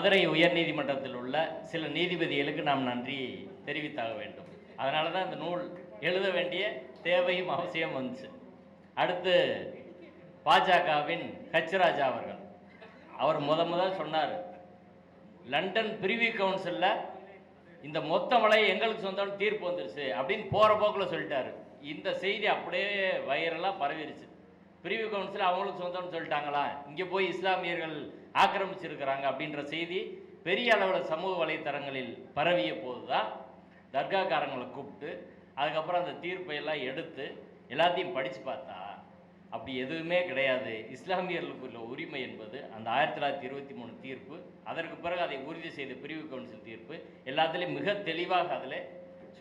மதுரை உயர்நீதிமன்றத்தில் உள்ள சில நீதிபதிகளுக்கு நாம் நன்றி தெரிவித்தாக வேண்டும். அதனால தான் இந்த நூல் எழுத வேண்டிய தேவையும் அவசியம் வந்துச்சு. அடுத்து பாஜகவின் ராஜா அவர்கள், அவர் முதல் சொன்னார், லண்டன் பிரிவி கவுன்சிலில் இந்த மொத்த மலை எங்களுக்கு சொந்தம் தீர்ப்பு வந்துருச்சு அப்படின்னு போகிற போக்கில் சொல்லிட்டாரு. இந்த செய்தி அப்படியே வைரலாக பரவிருச்சு. பிரிவு கவுன்சில் அவங்களுக்கு சொந்தம்னு சொல்லிட்டாங்களா, இங்கே போய் இஸ்லாமியர்கள் ஆக்கிரமிச்சிருக்கிறாங்க அப்படின்ற செய்தி பெரிய அளவில் சமூக வலைத்தளங்களில் பரவிய போது தான் தர்காக்காரங்களை கூப்பிட்டு அதுக்கப்புறம் அந்த தீர்ப்பை எல்லாம் எடுத்து எல்லாத்தையும் படித்து பார்த்தா அப்படி எதுவுமே கிடையாது. இஸ்லாமியர்களுக்கு உள்ள உரிமை என்பது அந்த 1923 தீர்ப்பு, அதற்கு பிறகு அதை உறுதி செய்த பிரிவு கவுன்சில் தீர்ப்பு எல்லாத்துலேயும் மிக தெளிவாக அதில்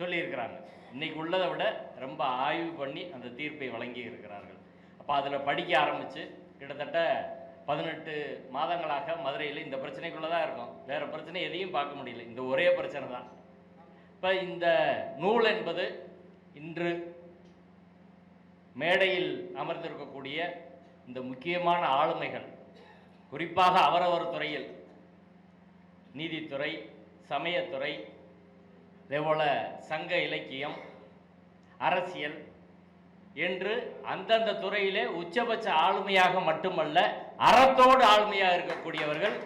சொல்லியிருக்கிறாங்க. இன்றைக்கி உள்ளதை விட ரொம்ப ஆய்வு பண்ணி அந்த தீர்ப்பை வழங்கி இருக்கிறார்கள். அப்போ அதில் படிக்க ஆரம்பித்து கிட்டத்தட்ட 18 மாதங்களாக மதுரையில் இந்த பிரச்சனைக்குள்ளே தான் இருக்கும். வேறு பிரச்சனை எதையும் பார்க்க முடியல, இந்த ஒரே பிரச்சனை தான். இப்போ இந்த நூல் என்பது இன்று மேடையில் அமர்ந்திருக்கக்கூடிய இந்த முக்கியமான ஆளுமைகள், குறிப்பாக அவரவர் துறையில் நீதித்துறை, சமயத்துறை, அதேபோல் சங்க இலக்கியம், அரசியல் என்று அந்தந்த துறையிலே உச்சபட்ச ஆளுமையாக மட்டுமல்ல அறத்தோடு ஆளுமையாக இருக்கக்கூடியவர்கள்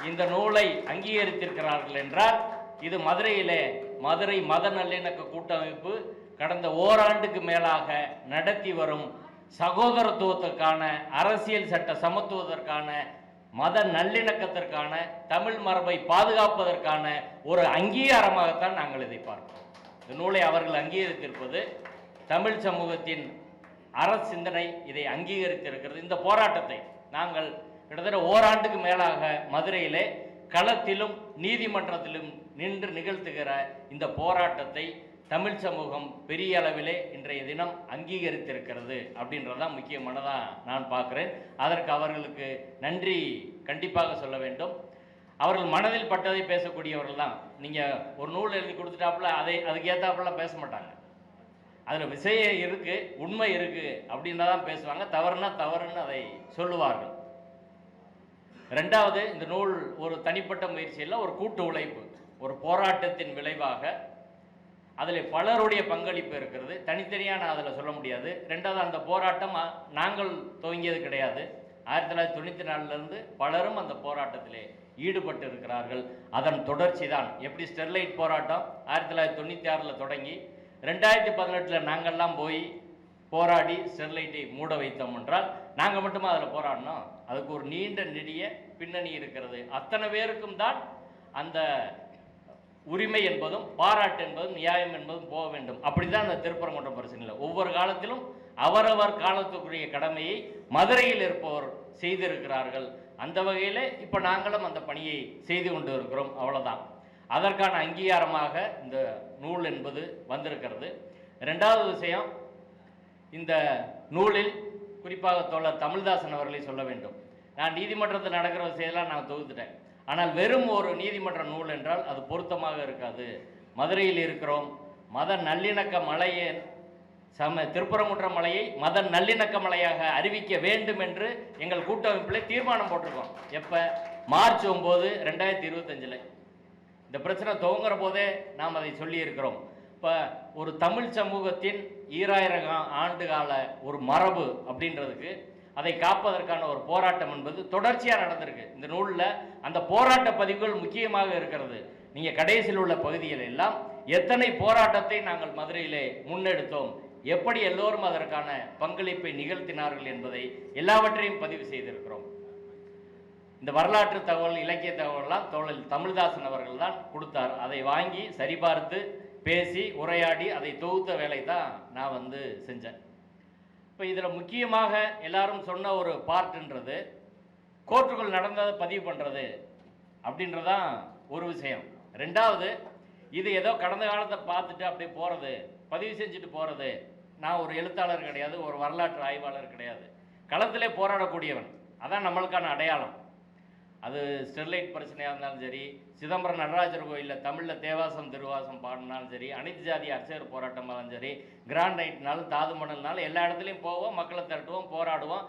இந்த நூலை அங்கீகரித்திருக்கிறார்கள் என்றால் இது மதுரையிலே மதுரை மத நல்லிணக்க கூட்டமைப்பு கடந்த ஓராண்டுக்கு மேலாக நடத்தி வரும் சகோதரத்துவத்திற்கான, அரசியல் சட்ட சமத்துவத்திற்கான, மத நல்லிணக்கத்திற்கான, தமிழ் மரபை பாதுகாப்பதற்கான ஒரு அங்கீகாரமாகத்தான் நாங்கள் இதை பார்க்கிறோம். இந்த நூலை அவர்கள் அங்கீகரித்திருப்பது தமிழ் சமூகத்தின் சிந்தனை இதை அங்கீகரித்திருக்கிறது. இந்த போராட்டத்தை நாங்கள் கிட்டத்தட்ட ஓராண்டுக்கு மேலாக மதுரையிலே களத்திலும் நீதிமன்றத்திலும் நின்று நிகழ்த்துகிற இந்த போராட்டத்தை தமிழ் சமூகம் பெரிய அளவிலே இன்றைய தினம் அங்கீகரித்திருக்கிறது அப்படின்றதான் முக்கியமானதாக நான் பார்க்குறேன். அதற்கு அவர்களுக்கு நன்றி கண்டிப்பாக சொல்ல வேண்டும். அவர்கள் மனதில் பட்டதை பேசக்கூடியவர்கள் தான். நீங்கள் ஒரு நூல் எழுதி கொடுத்துட்டாப்புல அதுக்கு ஏற்றாப்புலாம் பேச மாட்டாங்க. அதில் விஷயம் இருக்குது, உண்மை இருக்குது அப்படின்னா தான் பேசுவாங்க. தவறுனா தவறுன்னு அதை சொல்லுவார்கள். ரெண்டாவது, இந்த நூல் ஒரு தனிப்பட்ட முயற்சியில் ஒரு கூட்டு உழைப்பு, ஒரு போராட்டத்தின் விளைவாக அதில் பலருடைய பங்களிப்பு இருக்கிறது. தனித்தனியாக நான் அதில் சொல்ல முடியாது. ரெண்டாவது, அந்த போராட்டம் நாங்கள் துவங்கியது கிடையாது. 1994 பலரும் அந்த போராட்டத்திலே ஈடுபட்டு இருக்கிறார்கள். அதன் தொடர்ச்சி தான். எப்படி ஸ்டெர்லைட் போராட்டம் 1996 தொடங்கி 2018 நாங்கள்லாம் போய் போராடி ஸ்டெர்லைட்டை மூட வைத்தோம் என்றால் நாங்கள் மட்டுமா அதில் போராடினோம்? அதுக்கு ஒரு நீண்ட நெடிய பின்னணி இருக்கிறது. அத்தனை பேருக்கும் தான் அந்த உரிமை என்பதும் பாராட்டு என்பதும் நியாயம் என்பதும் போக வேண்டும். அப்படி தான் அந்த திருப்பரங்குன்றம் பிரச்சனையில் ஒவ்வொரு காலத்திலும் அவரவர் காலத்துக்குரிய கடமையை மதுரையில் இருப்பவர் செய்திருக்கிறார்கள். அந்த வகையில் இப்போ நாங்களும் அந்த பணியை செய்து கொண்டு இருக்கிறோம். அவ்வளோதான். அதற்கான அங்கீகாரமாக இந்த நூல் என்பது வந்திருக்கிறது. ரெண்டாவது விஷயம், இந்த நூலில் குறிப்பாக தோழர் தமிழ்தாசன் அவர்களை சொல்ல வேண்டும். நான் நீதிமன்றத்தில் நடக்கிற விஷயம்லாம் நான் தொகுத்துட்டேன். ஆனால் வெறும் ஒரு நீதிமன்ற நூல் என்றால் அது பொருத்தமாக இருக்காது. மதுரையில் இருக்கிறோம், மத நல்லிணக்க மலையை திருப்பரங்குன்ற மலையை மத நல்லிணக்க மலையாக அறிவிக்க வேண்டும் என்று எங்கள் கூட்டமைப்பில் தீர்மானம் போட்டிருக்கோம். எப்போ? மார்ச் 9, 2025. இந்த பிரச்சனை துவங்குற போதே நாம் அதை சொல்லியிருக்கிறோம். இப்போ ஒரு தமிழ் சமூகத்தின் 2000 ஆண்டு கால ஒரு மரபு அப்படின்றதுக்கு அதை காப்பதற்கான ஒரு போராட்டம் என்பது தொடர்ச்சியாக நடந்திருக்கு. இந்த நூலில் அந்த போராட்ட பதிவுகள் முக்கியமாக இருக்கிறது. நீங்கள் கடைசியில் உள்ள பகுதிகள் எல்லாம் எத்தனை போராட்டத்தை நாங்கள் மதுரையிலே முன்னெடுத்தோம், எப்படி எல்லோரும் அதற்கான பங்களிப்பை நிகழ்த்தினார்கள் என்பதை எல்லாவற்றையும் பதிவு செய்திருக்கிறோம். இந்த வரலாற்று தகவல், இலக்கிய தகவல்லாம் தோழர் தமிழ்தாசன் அவர்கள் தான் கொடுத்தார். அதை வாங்கி சரிபார்த்து பேசி உரையாடி அதை தொகுத்த வேலை தான் நான் செஞ்சேன். இப்போ இதில் முக்கியமாக எல்லாரும் சொன்ன ஒரு பார்ட்ன்றது கோர்ட்டுக்குள் நடந்ததை பதிவு பண்ணுறது அப்படின்றதான் ஒரு விஷயம். ரெண்டாவது, இது ஏதோ கடந்த காலத்தை பார்த்துட்டு அப்படியே போகிறது, பதிவு செஞ்சுட்டு போகிறது. நான் ஒரு எழுத்தாளர் கிடையாது, ஒரு வரலாற்று ஆய்வாளர் கிடையாது, களத்திலே போராடக்கூடியவன். அதான் நம்மளுக்கான அடையாளம். அது ஸ்டெர்லைட் பிரச்சனையாக இருந்தாலும் சரி, சிதம்பரம் நடராஜர் கோயிலில் தமிழில் தேவாசம் திருவாசம் பாடினாலும் சரி, அனைத்து ஜாதி அர்ச்சகர் போராட்டமாலும் சரி, கிராண்ட் நைட்னாலும் தாதுமணல்னாலும் எல்லா இடத்துலையும் போவோம், மக்களை திரட்டுவோம், போராடுவோம்.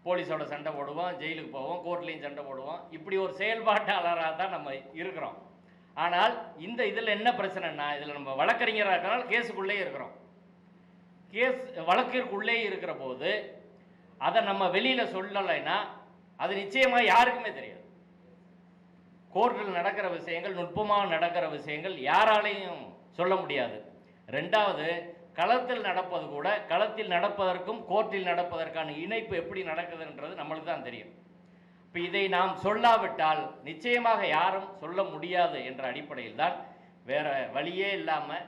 போலீஸோட சண்டை போடுவோம், ஜெயிலுக்கு போவோம், கோர்ட்லேயும் சண்டை போடுவோம். இப்படி ஒரு செயல்பாட்டாளராக தான் நம்ம இருக்கிறோம். ஆனால் இந்த இதில் என்ன பிரச்சனைனா, இதில் நம்ம வழக்கறிஞராக இருக்கிறனால கேஸுக்குள்ளே இருக்கிறோம். வழக்கிற்குள்ளே இருக்கிற போது அதை நம்ம வெளியில் சொல்லலைன்னா அது நிச்சயமாக யாருக்குமே தெரியாது. கோர்ட்டில் நடக்கிற விஷயங்கள், நுட்பமாக நடக்கிற விஷயங்கள் யாராலையும் சொல்ல முடியாது. ரெண்டாவது, களத்தில் நடப்பது கூட, களத்தில் நடப்பதற்கும் கோர்ட்டில் நடப்பதற்கான இணைப்பு எப்படி நடக்குதுன்றது நம்மளுக்கு தான் தெரியும். இப்போ இதை நாம் சொல்லாவிட்டால் நிச்சயமாக யாரும் சொல்ல முடியாது என்ற அடிப்படையில் தான் வேற வழியே இல்லாமல்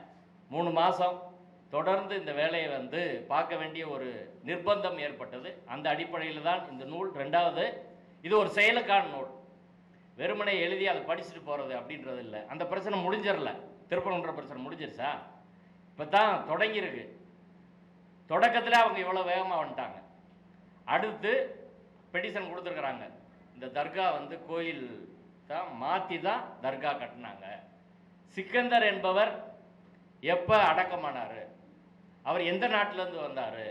3 மாதம் தொடர்ந்து இந்த வேலையை பார்க்க வேண்டிய ஒரு நிர்பந்தம் ஏற்பட்டது. அந்த அடிப்படையில் தான் இந்த நூல். ரெண்டாவது, இது ஒரு செயலுக்கான நூல், வெறுமனை எழுதி அதை படிச்சுட்டு போகிறது அப்படின்றது இல்லை. அந்த பிரச்சனை முடிஞ்சிடல. திருப்பரங்குன்ற பிரச்சனை முடிஞ்சிருச்சா? இப்போ தான் தொடங்கியிருக்கு. தொடக்கத்தில் அவங்க இவ்வளோ வேகமாக வந்துட்டாங்க. அடுத்து பெட்டிஷன் கொடுத்துருக்குறாங்க. இந்த தர்கா கோயில் தான் மாற்றி தான் தர்கா கட்டினாங்க. சிக்கந்தர் என்பவர் எப்போ அடக்கமானார், அவர் எந்த நாட்டிலேருந்து வந்தார்,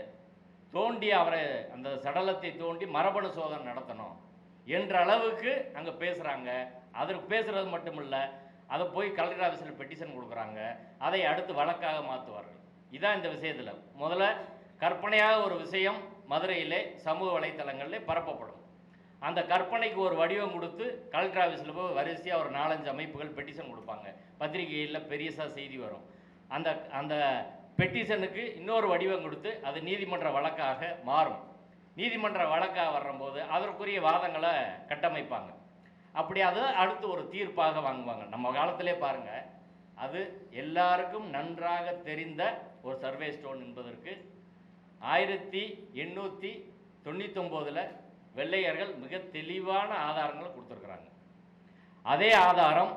தோண்டி அவரை அந்த சடலத்தை தோண்டி மரபணு சோதனை நடத்தணும் என்ற அளவுக்கு அங்கே பேசுகிறாங்க. அதற்கு பேசுகிறது மட்டும் இல்லை, அதை போய் கலெக்டர் ஆஃபீஸில் பெட்டிஷன் கொடுக்குறாங்க. அதை அடுத்து வழக்காக மாற்றுவார்கள். இதான் இந்த விஷயத்தில் முதல்ல கற்பனையாக ஒரு விஷயம் மதுரையிலே சமூக வலைத்தளங்களில் பரப்பப்படும். அந்த கற்பனைக்கு ஒரு வடிவம் கொடுத்து கலெக்டர் ஆஃபீஸில் போய் வரிசையாக ஒரு 4-5 அமைப்புகள் பெட்டிஷன் கொடுப்பாங்க. பத்திரிகையில் பெரியசாக செய்தி வரும். அந்த அந்த பெட்டிஷனுக்கு இன்னொரு வடிவம் கொடுத்து அது நீதிமன்ற வழக்காக மாறும். நீதிமன்ற வழக்காக வரும்போது அதற்குரிய வாதங்களை கட்டமைப்பாங்க. அப்படி அது அடுத்து ஒரு தீர்ப்பாக வாங்குவாங்க. நம்ம காலத்திலே பாருங்கள், அது எல்லாருக்கும் நன்றாக தெரிந்த ஒரு சர்வே ஸ்டோன் என்பதற்கு 1899 வெள்ளையர்கள் மிக தெளிவான ஆதாரங்களை கொடுத்துருக்குறாங்க. அதே ஆதாரம்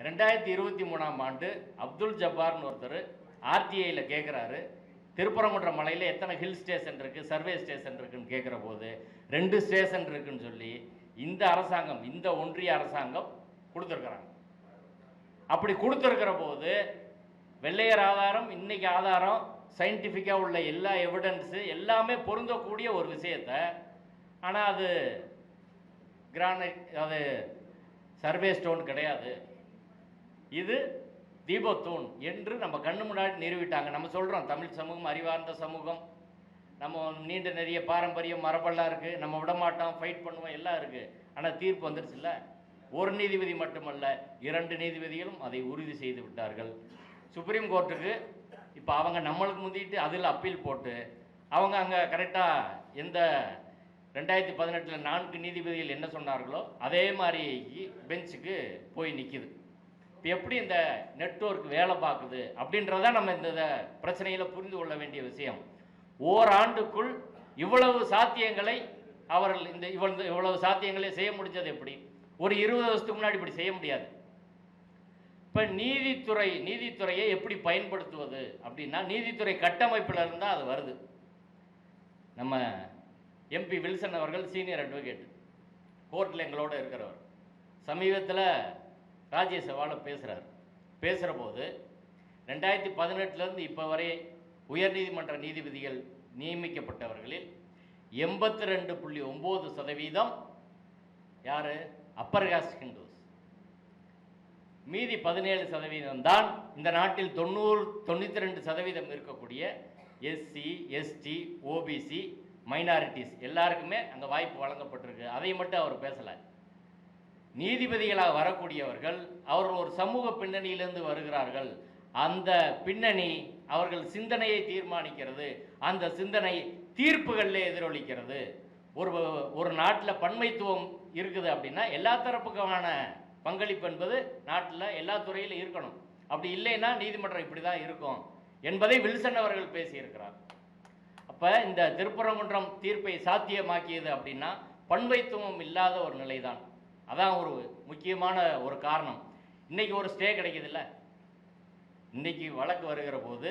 2023ஆம் ஆண்டு அப்துல் ஜப்பார்னு ஒருத்தர் ஆர்டிஐயில் கேட்குறாரு, திருப்பரங்குன்ற மலையில் எத்தனை ஹில் ஸ்டேஷன் இருக்குது, சர்வே ஸ்டேஷன் இருக்குன்னு கேட்குற போது 2 ஸ்டேஷன் இருக்குன்னு சொல்லி இந்த அரசாங்கம், இந்த ஒன்றிய அரசாங்கம் கொடுத்துருக்குறாங்க. அப்படி கொடுத்துருக்கிற போது வெள்ளையர் ஆதாரம், இன்னைக்கு ஆதாரம், சயின்டிஃபிக்காக உள்ள எல்லா எவிடன்ஸு எல்லாமே பொருந்தக்கூடிய ஒரு விஷயத்த, ஆனால் அது கிரானைட், அது சர்வே ஸ்டோன் கிடையாது, இது தீபத்தூண் என்று நம்ம கண்ணு முன்னாடி நிறுவிட்டாங்க. நம்ம சொல்கிறோம் தமிழ் சமூகம் அறிவார்ந்த சமூகம், நம்ம நீண்ட நிறைய பாரம்பரியம் மரபெல்லாம் இருக்குது, நம்ம விடமாட்டோம், ஃபைட் பண்ணுவோம், எல்லாம் இருக்குது. ஆனால் தீர்ப்பு வந்துருச்சுல்ல. ஒரு நீதிபதி மட்டுமல்ல, 2 நீதிபதிகளும் அதை உறுதி செய்து விட்டார்கள். சுப்ரீம் கோர்ட்டுக்கு இப்போ அவங்க நம்மளுக்கு முந்திட்டு அதில் அப்பீல் போட்டு அவங்க அங்கே கரெக்டாக எந்த 2018 4 நீதிபதிகள் என்ன சொன்னார்களோ அதே மாதிரி பெஞ்சுக்கு போய் நிற்கிது. இப்போ எப்படி இந்த நெட்வொர்க் வேலை பார்க்குது அப்படின்றத நம்ம இந்த பிரச்சனையில் புரிந்து கொள்ள வேண்டிய விஷயம். ஓராண்டுக்குள் இவ்வளவு சாத்தியங்களை அவர்கள் இவ்வளவு சாத்தியங்களை செய்ய முடிஞ்சது எப்படி? ஒரு 20 வருஷத்துக்கு முன்னாடி இப்படி செய்ய முடியாது. இப்போ நீதித்துறையை எப்படி பயன்படுத்துவது அப்படின்னா, நீதித்துறை கட்டமைப்பில் இருந்தால் அது வருது. நம்ம எம்பி வில்சன் அவர்கள் சீனியர் அட்வொகேட், கோர்ட்டில் எங்களோட இருக்கிறவர், சமீபத்தில் ராஜ்யசபாவில் பேசுகிற போது 2018 இப்போ வரை உயர்நீதிமன்ற நீதிபதிகள் நியமிக்கப்பட்டவர்களில் 82.9% யார்? Upper caste Hindus. மீதி 17% தான் இந்த நாட்டில் 92% இருக்கக்கூடிய எஸ்சி, எஸ்டி, ஓபிசி, மைனாரிட்டிஸ் எல்லாருக்குமே அங்கே வாய்ப்பு வழங்கப்பட்டிருக்கு. அதை மட்டும் அவர் பேசலை. நீதிபதிகளாக வரக்கூடியவர்கள் அவர்கள் ஒரு சமூக பின்னணியிலிருந்து வருகிறார்கள். அந்த பின்னணி அவர்கள் சிந்தனையை தீர்மானிக்கிறது. அந்த சிந்தனை தீர்ப்புகளில் எதிரொலிக்கிறது. ஒரு நாட்டில் பன்மைத்துவம் இருக்குது அப்படின்னா எல்லா தரப்புக்கான பங்களிப்பு என்பது நாட்டில் எல்லா துறையிலும் இருக்கணும். அப்படி இல்லைன்னா நீதிமன்றம் இப்படி தான் இருக்கும் என்பதை வில்சன் அவர்கள் பேசியிருக்கிறார். அப்போ இந்த திருப்பரங்குன்றம் தீர்ப்பை சாத்தியமாக்கியது அப்படின்னா பன்மைத்துவம் இல்லாத ஒரு நிலை தான். அதான் ஒரு முக்கியமான ஒரு காரணம். இன்றைக்கி ஒரு ஸ்டே கிடைக்கிதில்ல, இன்றைக்கி வழக்கு வருகிற போது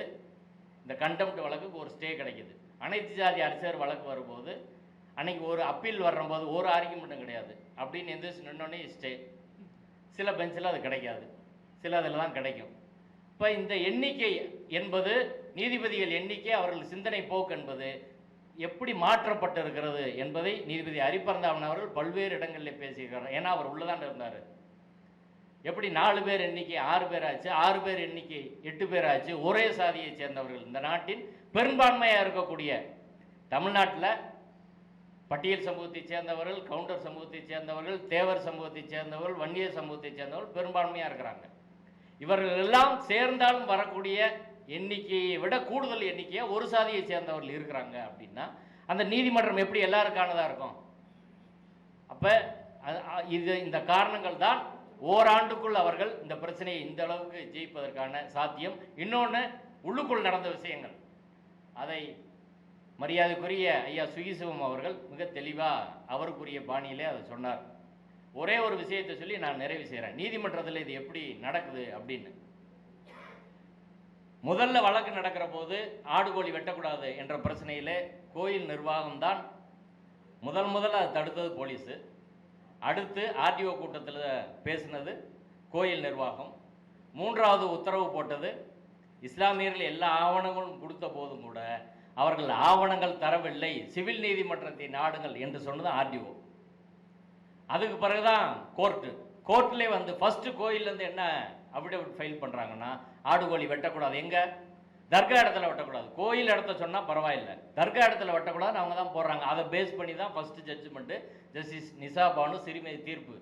இந்த கண்டெம்ட் வழக்குக்கு ஒரு ஸ்டே கிடைக்கிது. அனைத்து ஜாதி அரசர் வழக்கு வரும்போது அன்றைக்கி ஒரு அப்பீல் வர்றபோது ஒரு ஆர்கியூமெண்ட்டும் கிடையாது அப்படின்னு எந்திரிச்சு நின்னோடனே ஸ்டே. சில பெஞ்சில் அது கிடைக்காது, சில அதில் தான் கிடைக்கும். இப்போ இந்த எண்ணிக்கை என்பது, நீதிபதிகள் எண்ணிக்கை, அவர்கள் சிந்தனை போக்கு என்பது எப்படி மாற்றப்பட்டிருக்கிறது என்பதை நீதிபதி ஹரிபரந்தாமன் அவர்கள் பல்வேறு இடங்களில் பேசியிருக்கிறார். ஏன்னா அவர் உள்ளதான் இருந்தார். எப்படி 4 பேர் எண்ணிக்கை 6 பேர் ஆச்சு, 6 பேர் எண்ணிக்கை 8 பேர் ஆச்சு, ஒரே சாதியை சேர்ந்தவர்கள். இந்த நாட்டின் பெரும்பான்மையாக இருக்கக்கூடிய தமிழ்நாட்டில் பட்டியல் சமூகத்தை சேர்ந்தவர்கள், கவுண்டர் சமூகத்தை சேர்ந்தவர்கள், தேவர் சமூகத்தை சேர்ந்தவர்கள், வன்னியர் சமூகத்தை சேர்ந்தவர்கள் பெரும்பான்மையாக இருக்கிறாங்க. இவர்கள் எல்லாம் சேர்ந்தாலும் வரக்கூடிய எண்ணிக்கையை விட கூடுதல் எண்ணிக்கையாக ஒரு சாதியை சேர்ந்தவர்கள் இருக்கிறாங்க. அப்படின்னா அந்த நீதிமன்றம் எப்படி எல்லாருக்கானதாக இருக்கும்? அப்போ இந்த காரணங்கள் தான் ஓராண்டுக்குள் அவர்கள் இந்த பிரச்சனையை இந்த அளவுக்கு ஜெயிப்பதற்கான சாத்தியம். இன்னொன்று, உள்ளுக்குள் நடந்த விஷயங்கள், அதை மரியாதைக்குரிய ஐயா சுகிசிவம் அவர்கள் மிக தெளிவாக அவருக்குரிய பாணியிலே அதை சொன்னார். ஒரே ஒரு விஷயத்தை சொல்லி நான் நிறைவு செய்கிறேன். நீதிமன்றத்தில் இது எப்படி நடக்குது அப்படின்னு. முதல்ல வழக்கு நடக்கிற போது ஆடு கோழி வெட்டக்கூடாது என்ற பிரச்சனையில் கோயில் நிர்வாகம்தான் முதல்ல அதை தடுத்தது போலீஸு. அடுத்து ஆர்டிஓ கூட்டத்தில் பேசினது கோயில் நிர்வாகம். 3வது உத்தரவு போட்டது இஸ்லாமியர்கள். எல்லா ஆவணங்களும் கொடுத்த போதும் கூட அவர்கள் ஆவணங்கள் தரவில்லை, சிவில் நீதிமன்றத்தை நாடுங்கள் என்று சொன்னது ஆர்டிஓ. அதுக்கு பிறகுதான் கோர்ட்டிலே வந்து ஃபர்ஸ்ட் கோயிலேருந்து என்ன அஃபிடவிட் ஃபைல் பண்ணுறாங்கன்னா, ஆடு கோழி வெட்டக்கூடாது. எங்கே? தர்கா இடத்துல வெட்டக்கூடாது. கோயில் இடத்த சொன்னால் பரவாயில்லை, தர்கா இடத்துல வெட்டக்கூடாதுன்னு அவங்க தான் போடுறாங்க. அதை பேஸ் பண்ணி தான் ஃபர்ஸ்ட் ஜட்ஜ்மெண்ட்டு ஜஸ்டிஸ் நிசா பானு சிறுமதி தீர்ப்பு.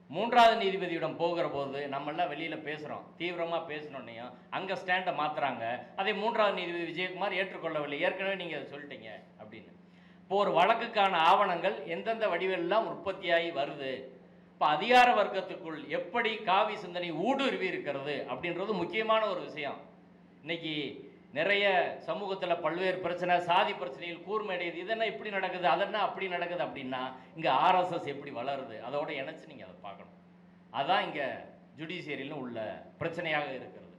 3வது நீதிபதியிடம் போகிற போது நம்மெல்லாம் வெளியில் பேசுகிறோம், தீவிரமாக பேசணுன்னையும் அங்கே ஸ்டாண்டை மாற்றுறாங்க. அதை 3வது நீதிபதி விஜயகுமார் ஏற்றுக்கொள்ளவில்லை. ஏற்கனவே நீங்கள் அதை சொல்லிட்டீங்க அப்படின்னு. இப்போ ஒரு வழக்குக்கான ஆவணங்கள் எந்தெந்த வடிவெல்லாம் உற்பத்தியாகி வருது, இப்போ அதிகார வர்க்கத்துக்குள் எப்படி காவி சிந்தனை ஊடுருவி இருக்கிறது அப்படின்றது முக்கியமான ஒரு விஷயம். இன்னைக்கு நிறைய சமூகத்தில் பல்வேறு பிரச்சனை, சாதி பிரச்சனைகள் கூர்மையடையுது. இதென்ன இப்படி நடக்குது, அதென்ன அப்படி நடக்குது அப்படின்னா இங்கே ஆர்எஸ்எஸ் எப்படி வளருது அதோட இணைச்சு நீங்கள் அதை பார்க்கணும். அதுதான் இங்கே ஜுடிஷியரியிலும் உள்ள பிரச்சனையாக இருக்கிறது.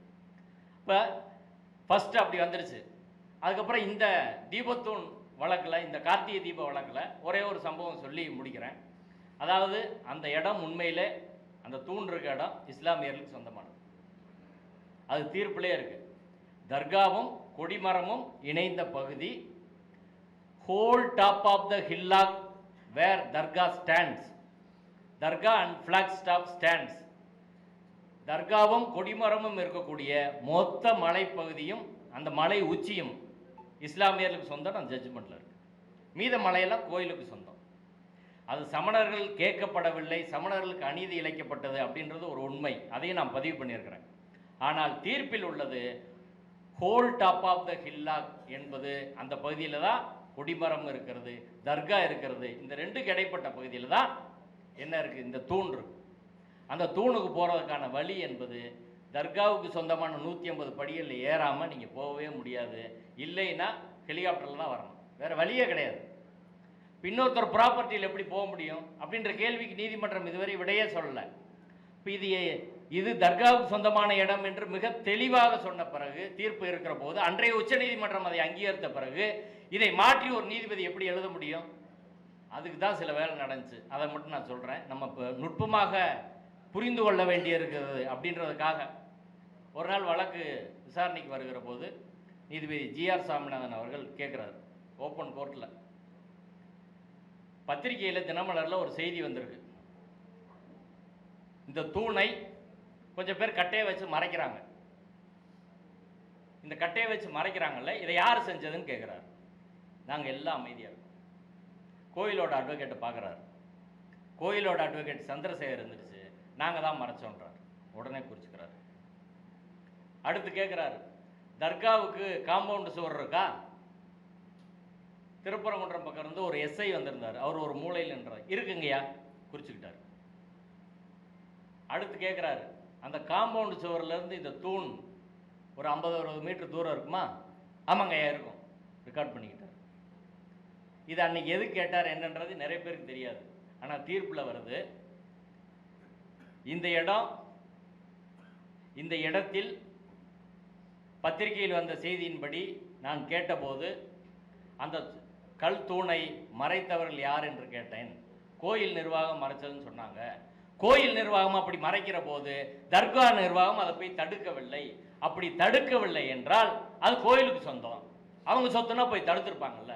இப்போ ஃபஸ்ட்டு அப்படி வந்துருச்சு. அதுக்கப்புறம் இந்த தீபத்தூண் வழக்கில், இந்த கார்த்திகை தீப வழக்கில் ஒரே ஒரு சம்பவம் சொல்லி முடிக்கிறேன். அதாவது அந்த இடம் உண்மையிலே, அந்த தூண் இருக்க இடம் இஸ்லாமியர்களுக்கு சொந்தமானது. அது தீர்ப்பிலே இருக்கு. தர்காவும் கொடிமரமும் இணைந்த பகுதி. Whole top of the hillock where dargah stands, dargah and flag staff stands. தர்காவும் கொடிமரமும் இருக்கக்கூடிய மொத்த மலைப்பகுதியும் அந்த மலை உச்சியும் இஸ்லாமியர்களுக்கு சொந்தம். அந்த ஜட்ஜ்மெண்ட்டில் இருக்கு. மீத மலையெல்லாம் கோயிலுக்கு சொந்தம். அது சமணர்கள் கேட்கப்படவில்லை, சமணர்களுக்கு அநீதி இழைக்கப்பட்டது அப்படின்றது ஒரு உண்மை. அதையும் நான் பதிவு பண்ணியிருக்கிறேன். ஆனால் தீர்ப்பில் உள்ளது whole top of the hillock என்பது அந்த பகுதியில் தான் கொடிமரம் இருக்கிறது, தர்கா இருக்கிறது. இந்த ரெண்டுக்கு இடைப்பட்ட பகுதியில் தான் என்ன இருக்குது? இந்த தூண் இருக்கு. அந்த தூணுக்கு போகிறதுக்கான வழி என்பது தர்காவுக்கு சொந்தமான 150 படிகளில் ஏறாமல் நீங்கள் போகவே முடியாது. இல்லைன்னா ஹெலிகாப்டரில் தான் வரணும், வேறு வழியே கிடையாது. இன்னொருத்தர் ப்ராப்பர்ட்டியில் எப்படி போக முடியும் அப்படின்ற கேள்விக்கு நீதிமன்றம் இதுவரை விடையே சொல்லலை. இப்போ இது தர்காவுக்கு சொந்தமான இடம் என்று மிக தெளிவாக சொன்ன பிறகு, தீர்ப்பு இருக்கிற போது, அன்றைய உச்சநீதிமன்றம் அதை அங்கீகரித்த பிறகு இதை மாற்றி ஒரு நீதிபதி எப்படி எழுத முடியும்? அதுக்கு தான் சில வேலை நடந்துச்சு. அதை மட்டும் நான் சொல்கிறேன். நம்ம இப்போ நுட்பமாக புரிந்து கொள்ள வேண்டியிருக்கிறது அப்படின்றதுக்காக. ஒரு நாள் வழக்கு விசாரணைக்கு வருகிற போது நீதிபதி ஜிஆர் சாமிநாதன் அவர்கள் கேட்குறாரு, ஓப்பன் கோர்ட்டில், பத்திரிகையில் தினமலரில் ஒரு செய்தி வந்திருக்கு, இந்த தூணை கொஞ்சம் பேர் கட்டையை வச்சு மறைக்கிறாங்க, இந்த கட்டையை வச்சு மறைக்கிறாங்கல்ல, இதை யார் செஞ்சதுன்னு கேட்குறாரு. நாங்கள் எல்லாம் அமைதியாக இருக்கோம். கோயிலோட அட்வொகேட்டை பார்க்குறாரு. கோயிலோட அட்வொகேட் சந்திரசேகர் இருந்துருச்சு, நாங்கள் தான் மறைச்சோன்றார். உடனே குறிச்சுக்கிறாரு. அடுத்து கேட்குறாரு, தர்காவுக்கு காம்பவுண்டு சுவர் இருக்கா? திருப்பரங்குன்றம் பக்கம் இருந்து ஒரு எஸ்ஐ வந்திருந்தார், அவர் ஒரு மூலையில் நின்றார். இருக்குங்கய்யா, குறிச்சுக்கிட்டார். அடுத்து கேட்குறாரு, அந்த காம்பவுண்டு சுவர்லேருந்து இந்த தூண் ஒரு 50-60 மீட்டர் தூரம் இருக்குமா? ஆமாங்கய்யா இருக்கும், ரெக்கார்ட் பண்ணிக்கிட்டார். இது அன்னைக்கு எது கேட்டார் என்னன்றது நிறைய பேருக்கு தெரியாது. ஆனால் தீர்ப்பில் வருது, இந்த இடத்தில் பத்திரிகையில் வந்த செய்தியின்படி நான் கேட்டபோது அந்த கல் தூணை மறைத்தவர்கள் யார் என்று கேட்டேன். கோயில் நிர்வாகம் மறைச்சதுன்னு சொன்னாங்க. கோயில் நிர்வாகம் அப்படி மறைக்கிற போது தர்கா நிர்வாகம் அதை போய் தடுக்கவில்லை. அப்படி தடுக்கவில்லை என்றால் அது கோயிலுக்கு சொந்தம். அவங்க சொத்துனா போய் தடுத்திருப்பாங்கல்ல.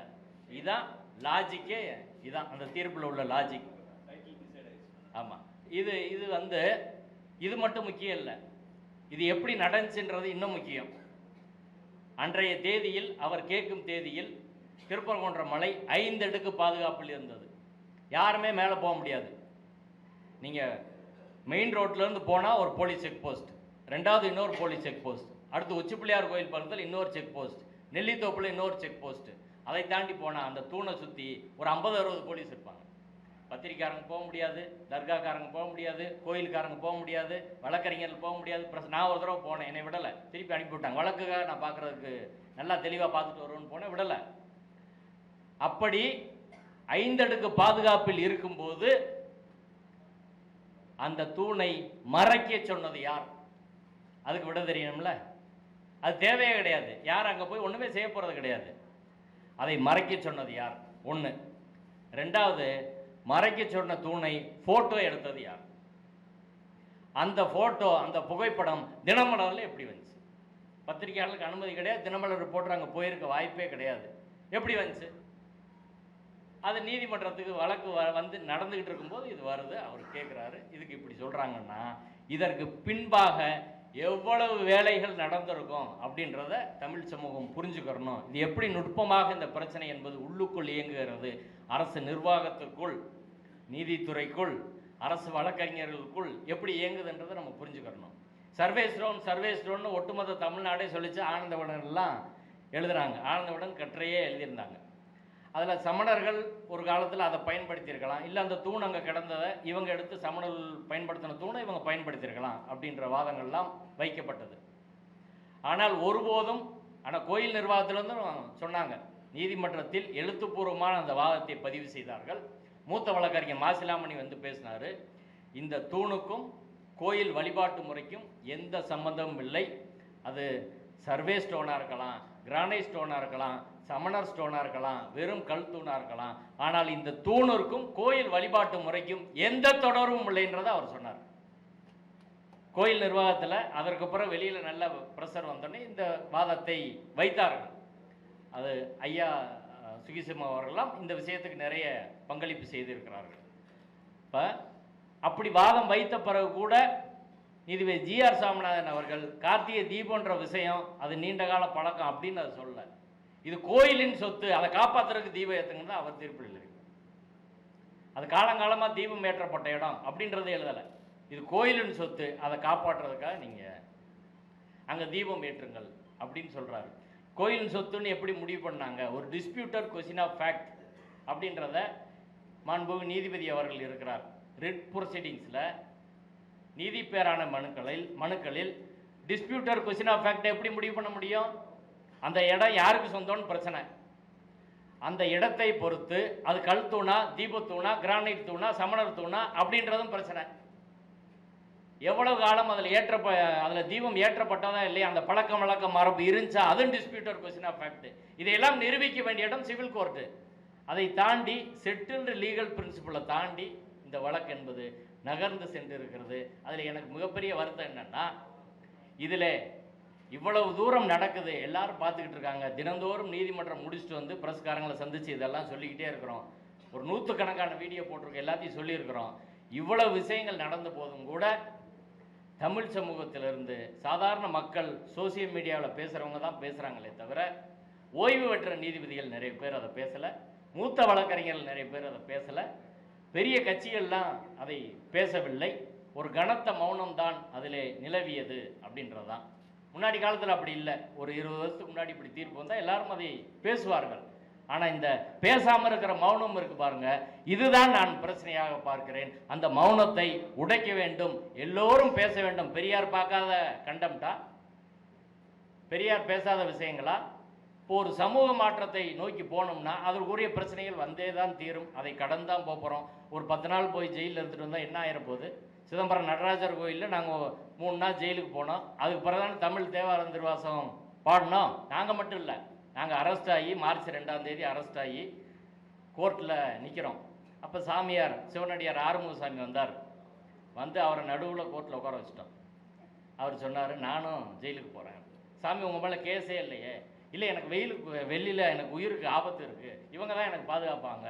இதான் லாஜிக்கே, இதான் அந்த தீர்ப்பில் உள்ள லாஜிக். ஆமாம், இது வந்து இது மட்டும் முக்கியம் இல்லை, இது எப்படி நடந்துச்சுன்றது இன்னும் முக்கியம். அன்றைய தேதியில், அவர் கேட்கும் தேதியில் திருப்பரங்குன்ற மலை 5 அடுக்கு பாதுகாப்பில் இருந்தது. யாருமே மேலே போக முடியாது. நீங்கள் மெயின் ரோட்லேருந்து போனால் ஒரு போலீஸ் செக் போஸ்ட், ரெண்டாவது இன்னொரு போலீஸ் செக் போஸ்ட், அடுத்து உச்சிப்பிள்ளையார் கோயில் பக்கத்தில் இன்னொரு செக் போஸ்ட், நெல்லித்தோப்பில் இன்னொரு செக் போஸ்ட், அதை தாண்டி போனால் அந்த தூணை சுற்றி ஒரு 50-60 போலீஸ் இருப்பாங்க. பத்திரிக்காரங்க போக முடியாது, தர்காக்காரங்க போக முடியாது, கோயிலுக்காரங்க போக முடியாது, வழக்கறிஞர்கள் போக முடியாது. நான் ஒரு தடவை போனேன், என்னை விடலை, திருப்பி அனுப்பிவிட்டாங்க. வழக்குக்காக நான் பார்க்குறதுக்கு நல்லா தெளிவாக பார்த்துட்டு வருவேன்னு போனேன், விடலை. அப்படி 5 அடுக்கு பாதுகாப்பில் இருக்கும்போது அந்த தூணை மறைக்க சொன்னது யார்? அதுக்கு விட தெரியணும்ல. அது தேவையே கிடையாது. யார் அங்கே போய் ஒன்றுமே செய்ய போகிறது கிடையாது. அதை மறைக்க சொன்னது யார்? ஒன்று. ரெண்டாவது, மறைக்க சொன்ன தூணை ஃபோட்டோ எடுத்தது யார்? அந்த ஃபோட்டோ, அந்த புகைப்படம் தினமலரில் எப்படி வந்துச்சு? பத்திரிகையாளருக்கு அனுமதி கிடையாது, தினமலர் ரிப்போர்ட்டர் அங்கே போயிருக்க வாய்ப்பே கிடையாது. எப்படி வந்துச்சு? அது நீதிமன்றத்துக்கு வழக்கு வந்து நடந்துக்கிட்டு இருக்கும்போது இது வருது. அவர் கேட்குறாரு, இதுக்கு இப்படி சொல்கிறாங்கன்னா இதற்கு பின்பாக எவ்வளவு வேலைகள் நடந்திருக்கும் அப்படின்றத தமிழ் சமூகம் புரிஞ்சுக்கிறணும். இது எப்படி நுட்பமாக இந்த பிரச்சனை என்பது உள்ளுக்குள் இயங்குகிறது, அரசு நிர்வாகத்துக்குள், நீதித்துறைக்குள், அரசு வழக்கறிஞர்களுக்குள் எப்படி இயங்குதுன்றதை நம்ம புரிஞ்சுக்கிறணும். சர்வேஸ்டோன்னு ஒட்டுமொத்த தமிழ்நாடே சொல்லிச்சு. ஆனந்தவிடன்லாம் எழுதுகிறாங்க, ஆனந்தவிடன் கட்டுரையே எழுதியிருந்தாங்க. அதில் சமணர்கள் ஒரு காலத்தில் அதை பயன்படுத்தியிருக்கலாம், இல்லை அந்த தூண் அங்கே கிடந்ததை இவங்க எடுத்து சமணர்கள் பயன்படுத்தின தூணை இவங்க பயன்படுத்தியிருக்கலாம் அப்படின்ற வாதங்கள்லாம் வைக்கப்பட்டது. ஆனால் ஒருபோதும், ஆனால் கோயில் நிர்வாகத்திலிருந்தும் சொன்னாங்க, நீதிமன்றத்தில் எழுத்துப்பூர்வமான அந்த வாதத்தை பதிவு செய்தார்கள். மூத்த வழக்கறிஞர் மாசிலாமணி வந்து பேசினார், இந்த தூணுக்கும் கோயில் வழிபாட்டு முறைக்கும் எந்த சம்பந்தமும் இல்லை. அது சர்வே ஸ்டோனாக இருக்கலாம், கிரானைட் ஸ்டோனாக இருக்கலாம், சமணர் ஸ்டோனாக இருக்கலாம், வெறும் கல் தூணாக இருக்கலாம். ஆனால் இந்த தூணிற்கும் கோயில் வழிபாட்டு முறைக்கும் எந்த தொடர்பும் இல்லைன்றதை அவர் சொன்னார். கோயில் நிர்வாகத்தில் அதற்கப்புறம் வெளியில் நல்ல ப்ரெஷர் வந்தோடனே இந்த வாதத்தை வைத்தார்கள். அது ஐயா சுகிசிம்ம அவர்களெல்லாம் இந்த விஷயத்துக்கு நிறைய பங்களிப்பு செய்திருக்கிறார்கள். இப்போ அப்படி வாதம் வைத்த பிறகு கூட நீதிபதி ஜி.ஆர். சாமிநாதன் அவர்கள் கார்த்திகை தீபம்ன்ற விஷயம் அது நீண்ட கால பழக்கம் அப்படின்னு அதை சொல்ல, இது கோயிலின் சொத்து, அதை காப்பாற்றுறதுக்கு தீபம் ஏற்றுங்கன்னு தான் அவர் தீர்ப்பில் இருக்கு. அது காலங்காலமாக தீபம் ஏற்றப்பட்ட இடம் அப்படின்றத எழுதலை. இது கோயிலின் சொத்து, அதை காப்பாற்றுறதுக்காக நீங்கள் அங்கே தீபம் ஏற்றுங்கள் அப்படின்னு சொல்கிறாரு. கோயிலின் சொத்துன்னு எப்படி முடிவு பண்ணாங்க? ஒரு டிஸ்பியூட்டட் கொஸ்டின் ஆஃப் ஃபேக்ட் அப்படின்றத மாண்புமிகு நீதிபதி அவர்கள் இருக்கிறார். ரிட் ப்ரொசீடிங்ஸில் நீதி பேரான மனுக்களில் டிஸ்பியூட்டட் கொஸ்டின் ஆஃப் ஃபேக்டை எப்படி முடிவு பண்ண முடியும்? அந்த இடம் யாருக்கு சொந்தம்னு பிரச்சனை. அந்த இடத்தை பொறுத்து அது கல் தூணா, தீபத்தூணா, கிரானைட் தூணா, சமணர் தூணா அப்படின்றதும் பிரச்சனை. எவ்வளவு காலம் அதில் தீபம் ஏற்றப்பட்டதா இல்லையா, அந்த பழக்கம் வழக்கம் மரபு இருந்துச்சா, அதுவும் டிஸ்பியூட்டட் கொஸ்டின் ஆஃப் ஃபேக்ட். இதையெல்லாம் நிரூபிக்க வேண்டிய இடம் சிவில் கோர்ட்டு. அதை தாண்டி செட்டில்டு லீகல் பிரின்சிபலை தாண்டி இந்த வழக்கு என்பது நகர்ந்து சென்று இருக்கிறது. அதில் எனக்கு மிகப்பெரிய வருத்தம் என்னன்னா, இதில் இவ்வளவு தூரம் நடக்குது, எல்லாரும் பார்த்துக்கிட்டு இருக்காங்க. தினந்தோறும் நீதிமன்றம் முடிச்சுட்டு வந்து பிரஸ்காரங்களை சந்தித்து இதெல்லாம் சொல்லிக்கிட்டே இருக்கிறோம். ஒரு 100கணக்கான வீடியோ போட்டிருக்கோம், எல்லாத்தையும் சொல்லியிருக்கிறோம். இவ்வளவு விஷயங்கள் நடந்த போதும் கூட தமிழ் சமூகத்திலிருந்து சாதாரண மக்கள் சோசியல் மீடியாவில் பேசுகிறவங்க தான் பேசுகிறாங்களே தவிர, ஓய்வு பெற்ற நீதிபதிகள் நிறைய பேர் அதை பேசலை, மூத்த வழக்கறிஞர்கள் நிறைய பேர் அதை பேசலை, பெரிய கட்சிகள்லாம் அதை பேசவில்லை. ஒரு கனத்த மௌனம் தான் அதில் நிலவியது அப்படின்றது தான். முன்னாடி காலத்தில் அப்படி இல்லை. ஒரு 20 வருஷத்துக்கு முன்னாடி இப்படி தீர்ப்பு வந்தால் எல்லாரும் அதை பேசுவார்கள். ஆனால் இந்த பேசாமல் இருக்கிற மௌனம் இருக்கு பாருங்க, இதுதான் நான் பிரச்சனையாக பார்க்கிறேன். அந்த மௌனத்தை உடைக்க வேண்டும், எல்லோரும் பேச வேண்டும். பெரியார் பார்க்காத கண்டம்டா, பெரியார் பேசாத விஷயங்களா? இப்போ ஒரு சமூக மாற்றத்தை நோக்கி போனோம்னா அதற்குரிய பிரச்சனைகள் வந்தே தான் தீரும். அதை கடந்து தான் போகிறோம். ஒரு 10 நாள் போய் ஜெயிலில் எடுத்துகிட்டு வந்தால் என்ன ஆயிரப்போகுது? சிதம்பரம் நடராஜர் கோயிலில் நாங்கள் 3 நாள் ஜெயிலுக்கு போனோம். அதுக்கு பிறகுதான் தமிழ் தேவாரம் திருவாசகம் பாடினோம். நாங்கள் மட்டும் இல்லை, நாங்கள் அரெஸ்ட் ஆகி மார்ச் 2ஆம் தேதி அரெஸ்ட் ஆகி கோர்ட்டில் நிற்கிறோம். அப்போ சாமியார் சிவனடியார் ஆறுமுகசாமி வந்தார். வந்து அவரை நடுவில் கோர்ட்டில் உட்கார வச்சிட்டோம். அவர் சொன்னார், நானும் ஜெயிலுக்கு போகிறேன். சாமி, உங்கள் மேலே கேஸே இல்லையே, இல்லை எனக்கு வெளியில் எனக்கு உயிருக்கு ஆபத்து இருக்குது, இவங்க தான் எனக்கு பாதுகாப்பாங்க.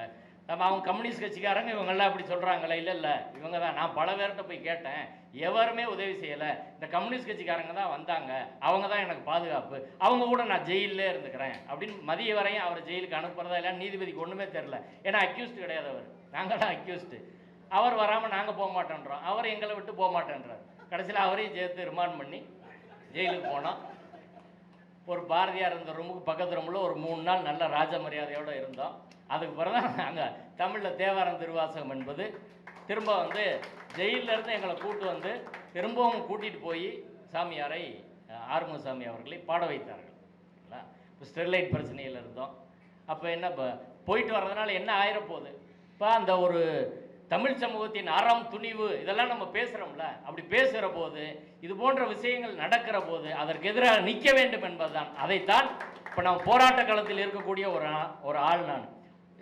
அவங்க கம்யூனிஸ்ட் கட்சிக்காரங்க இவங்கெல்லாம் அப்படி சொல்கிறாங்களே, இல்லை இவங்க தான். நான் பல பேர்கிட்ட போய் கேட்டேன், எவருமே உதவி செய்யலை, இந்த கம்யூனிஸ்ட் கட்சிக்காரங்க தான் வந்தாங்க, அவங்க தான் எனக்கு பாதுகாப்பு, அவங்க கூட நான் ஜெயிலே இருந்துக்கிறேன் அப்படின்னு மதிய வரையும் அவரை ஜெயிலுக்கு அனுப்புறதா இல்லை. நீதிபதிக்கு ஒன்றுமே தெரில, ஏன்னா அக்யூஸ்டு கிடையாது அவர், நாங்கள் தான் அக்யூஸ்டு. அவர் வராமல் நாங்கள் போக மாட்டேன்றோம், அவர் எங்களை விட்டு போக மாட்டேன்றார். கடைசியில் அவரையும் சேர்த்து ரிமாண்ட் பண்ணி ஜெயிலுக்கு போனோம். ஒரு பாரதியார் இருந்த ரூமுக்கு பக்கத்து ரூமில் ஒரு 3 நாள் நல்ல ராஜ மரியாதையோடு இருந்தோம். அதுக்கு பிறகு தான் நாங்கள் தமிழில் தேவாரம் திருவாசகம் என்பது திரும்ப வந்து ஜெயிலிருந்து எங்களை கூட்டு வந்து திரும்பவும் கூட்டிகிட்டு போய் சாமியாரை ஆறுமுகசாமி அவர்களை பாட வைத்தார்கள். இப்போ ஸ்டெர்லைட் பிரச்சனையில் இருந்தோம். அப்போ என்ன போயிட்டு வர்றதுனால என்ன ஆயிரப்போகுது? இப்போ அந்த ஒரு தமிழ் சமூகத்தின் அறம் துணிவு இதெல்லாம் நம்ம பேசுகிறோம்ல, அப்படி பேசுகிற போது இது போன்ற விஷயங்கள் நடக்கிற போது அதற்கு எதிராக நிற்க வேண்டும் என்பதுதான். அதைத்தான் இப்போ நம்ம போராட்ட களத்தில் இருக்கக்கூடிய ஒரு ஆள். நான்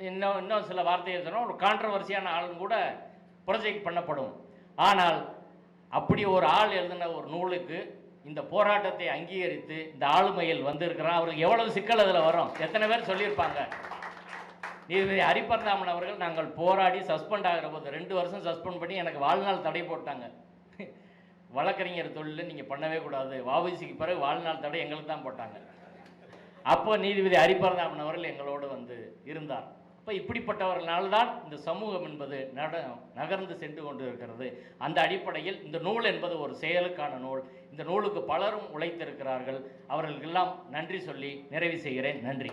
இன்னும் சில வார்த்தைகள் சொன்னால் ஒரு கான்ட்ரவர்சியான ஆளும் கூட ப்ரொஜெக்ட் பண்ணப்படும். ஆனால் அப்படி ஒரு ஆள் எழுதின ஒரு நூலுக்கு இந்த போராட்டத்தை அங்கீகரித்து இந்த ஆளுமையில் வந்திருக்கிறான். அவருக்கு எவ்வளவு சிக்கல் அதில் வரும், எத்தனை பேர் சொல்லியிருப்பாங்க. நீதிபதி ஹரிபரந்தாமன் அவர்கள் நாங்கள் போராடி சஸ்பெண்ட் ஆகிற போது 2 வருஷம் சஸ்பெண்ட் பண்ணி எனக்கு வாழ்நாள் தடை போட்டாங்க. வழக்கறிஞர் தொழில் நீங்கள் பண்ணவே கூடாது, வஉசிக்கு பிறகு வாழ்நாள் தடை எங்களுக்கு தான் போட்டாங்க. அப்போ நீதிபதி ஹரிபரந்தாமன் அவர்கள் எங்களோடு வந்து இருந்தார். அப்போ இப்படிப்பட்டவர்களால்தான் இந்த சமூகம் என்பது நகர்ந்து சென்று கொண்டு இருக்கிறது. அந்த அடிப்படையில் இந்த நூல் என்பது ஒரு செயலுக்கான நூல். இந்த நூலுக்கு பலரும் உழைத்திருக்கிறார்கள். அவர்களுக்கெல்லாம் நன்றி சொல்லி நிறைவு செய்கிறேன். நன்றி.